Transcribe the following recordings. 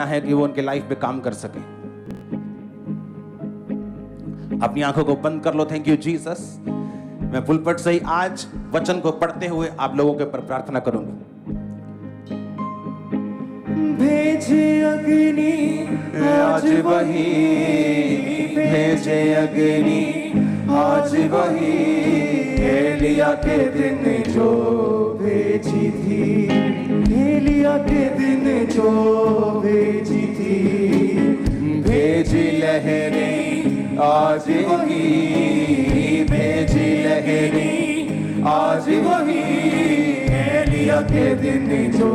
है कि वो उनके लाइफ पे काम कर सके। अपनी आंखों को बंद कर लो। Thank you Jesus. मैं पुलपट से ही आज वचन को पढ़ते हुए आप लोगों के ऊपर प्रार्थना करूंगा। भेजे अग्नि आज वही, भेजे अग्नि आज वही, एलिया के दिन जो भेजी थी, एलिया के दिन जो भेजी थी। भेजी लहरें आज वही, भेजी लहरें आज वही, एलिया के दिन जो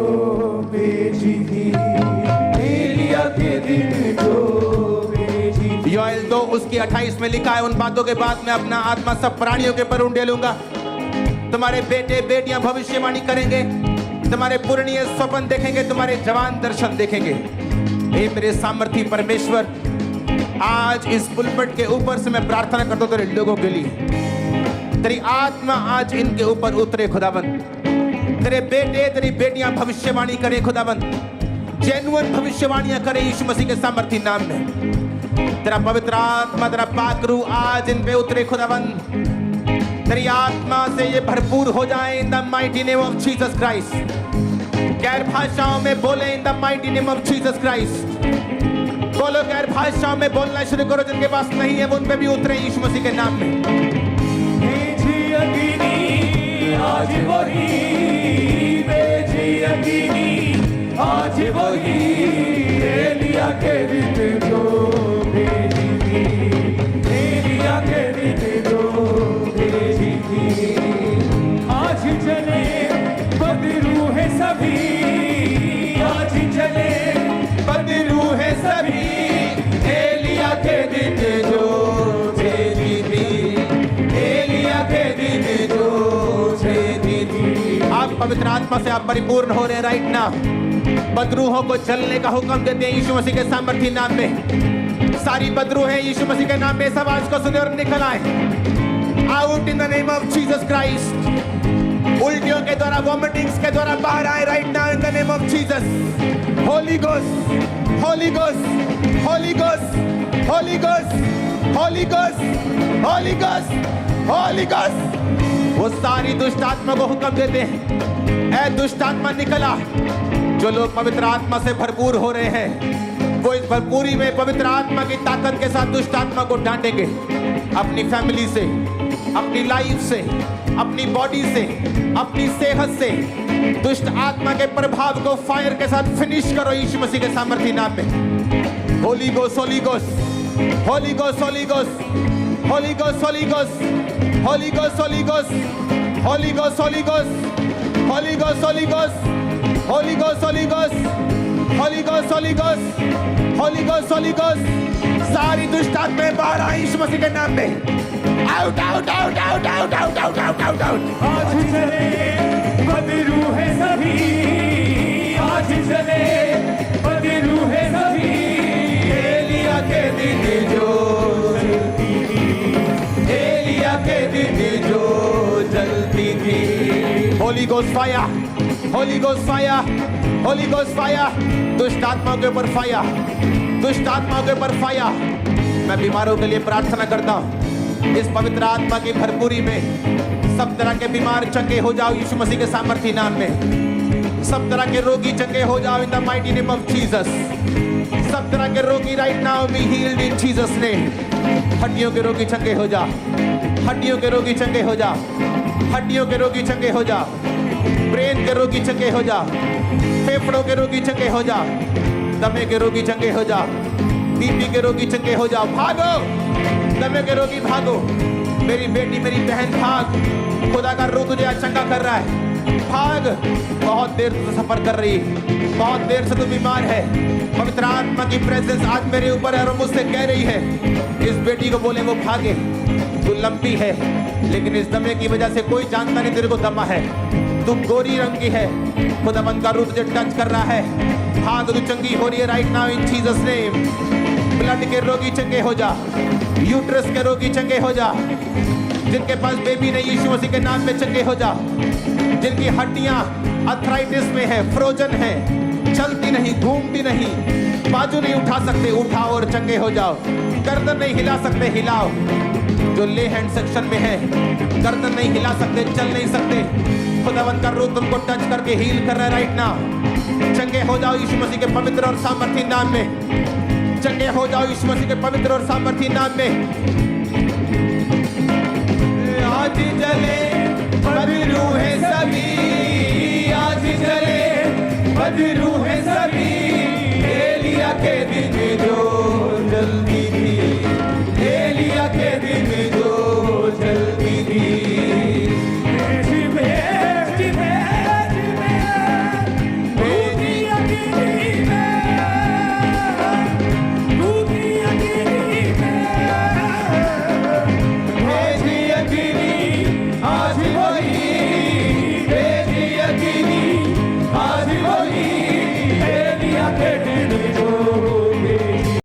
भेजी थी, एलिया के दिन जो भेजी थी। योएल 2 उसकी 28 में लिखा है, उन बातों के बाद मैं अपना आत्मा सब प्राणियों के पर उंडेलूंगा। तुम्हारे बेटे बेटियां भविष्यवाणी करेंगे, तुम्हारे पुरनिये स्वप्न देखेंगे, तुम्हारे जवान दर्शन देखेंगे। हे मेरे सामर्थी परमेश्वर, आज इस पुलपट के ऊपर से मैं प्रार्थना करता हूं तेरे लोगों के लिए, तेरी आत्मा आज इनके ऊपर उतरे खुदाबंद। तेरे बेटे तेरी बेटियां भविष्यवाणी करें खुदाबंद, जेन्युइन भविष्यवाणियां करें यीशु मसीह के सामर्थी नाम में। तेरा पवित्र आत्मा, तेरा पाक रूह आज इन पे उतरे खुदाबंद। तेरी आत्मा से ये भरपूर हो जाए in the mighty name of Jesus Christ. गैर भाषाओं में बोले in the mighty name of Jesus Christ. बोलो, गैर भाषाओं में बोलना शुरू करो। जिनके पास नहीं है वो उन पे भी उतरे यीशु मसीह के नाम में। भेजी अग्नि आज वही, भेजी अग्नि आज वही, एलिया के दिन जो भेजी थी, एलिया के दिन जो भेजी थी। आज चले बदरू है सभी, आज चले बदरू है सभी, एलिया के दिन जो भेजी थी, एलिया के दिन जो भेजी थी। आप पवित्र आत्मा से आप परिपूर्ण हो रहे हैं राइट नाउ। बदरूहों को जलने का हुक्म देते हैं यीशु मसीह के सामर्थी नाम में। सारी बदरूहें यीशु मसीह के नाम में इस आवाज को सुने और निकल आए out in the name of Jesus Christ. उल्टियों के द्वारा, वॉमिटिंग्स के द्वारा बाहर आए right now in the name of Jesus. Holy ghost, holy ghost, holy ghost, holy ghost, holy ghost, holy ghost, holy ghost. वो सारी दुष्ट आत्मा को हुक्म देते हैं, ऐ दुष्ट आत्मा निकला। जो लोग पवित्र आत्मा से भरपूर हो रहे हैं वो इस भरपूरी में पवित्र आत्मा की ताकत के साथ दुष्ट आत्मा को डांटेंगे। अपनी फैमिली से, अपनी लाइफ से, अपनी बॉडी से, अपनी सेहत से दुष्ट आत्मा के प्रभाव को फायर के साथ फिनिश करो यीशु मसीह के सामर्थी नाम में। Holi ghost, holy ghost, holy ghost, holy ghost, holy ghost, holy ghost, holy ghost, holy ghost, holy ghost, holy ghost, holy ghost, holy ghost, holy ghost, holy ghost, holy ghost, holy ghost, holy ghost, holy ghost. सारी दुष्ट आत्माएं बाहर आई यीशु मसीह के नाम में। Out, out, out, out, out, out, out, out, out, out. आज चले बदरू है सभी, आज चले बदरू है सभी, एलिया के दिन जो जलती थी, एलिया के दिन जो जलती थी। Holi ghost fire, Holi ghost fire, Holi ghost fire. दुष्ट आत्माओं के ऊपर फायर, दुष्ट आत्माओं के ऊपर फायर। मैं बीमारों के लिए प्रार्थना करता हूँ इस पवित्र आत्मा की भरपूरी में। सब तरह के बीमार चंगे हो जाओ यीशु मसीह के सामर्थी नाम में। सब तरह के रोगी चंगे हो जाओ in the mighty name of Jesus. सब तरह के रोगी right now be healed in Jesus name. हड्डियों के रोगी चंगे हो जाओ, हड्डियों के रोगी चंगे हो जाओ, हड्डियों के रोगी चंगे हो जाओ। ब्रेन के रोगी चंगे हो जाओ, फेफड़ों के रोगी चंगे हो जाओ, दमे के रोगी चंगे हो जाओ, बीपी के रोगी चंगे हो जाओ। भागो, दमे के रोगी भागो। मेरी बेटी, मेरी बहन भाग। खुदा का रूह तुझे आज चंगा कर रहा है। भाग। बहुत देर से सफर कर रही है, बहुत देर से तू बीमार है। पवित्र आत्मा की प्रेजेंस आज मेरे ऊपर है और मुझसे कह रही है इस बेटी को बोले वो भागे। तू लंबी है लेकिन इस दमे की वजह से कोई जानता नहीं तेरे को दमा है। तू गोरी रंग की है, खुदाबंद का रूह तुझे टच कर रहा है। भाग, तू चंगी हो रही है राइट नाउ इन जीसस नेम। ब्लड के रोगी चंगे हो जा, यूट्रस के रोगी चंगे हो जा। जिनके पास बेबी नहीं यीशु मसीह के नाम में चंगे हो जा। जिनकी हड्डियां अर्थराइटिस में है, फ्रोजन है, चलती नहीं, घूमती नहीं, बाजू नहीं उठा सकते, उठाओ और चंगे हो जाओ। गर्दन नहीं हिला सकते, हिलाओ। जो ले हैंड सेक्शन में है, गर्दन नहीं हिला सकते, चल नहीं सकते, खुदावंद का रूह तुमको टच करके हील कर रहा है राइट नाउ। चंगे हो जाओ यीशु मसीह के पवित्र और सामर्थी नाम में। चंगे हो जाओ यीशु मसीह के पवित्र और सामर्थी नाम में। आज जले बदरू है सभी, आज जले बदरू है सभी, एलिया के दिन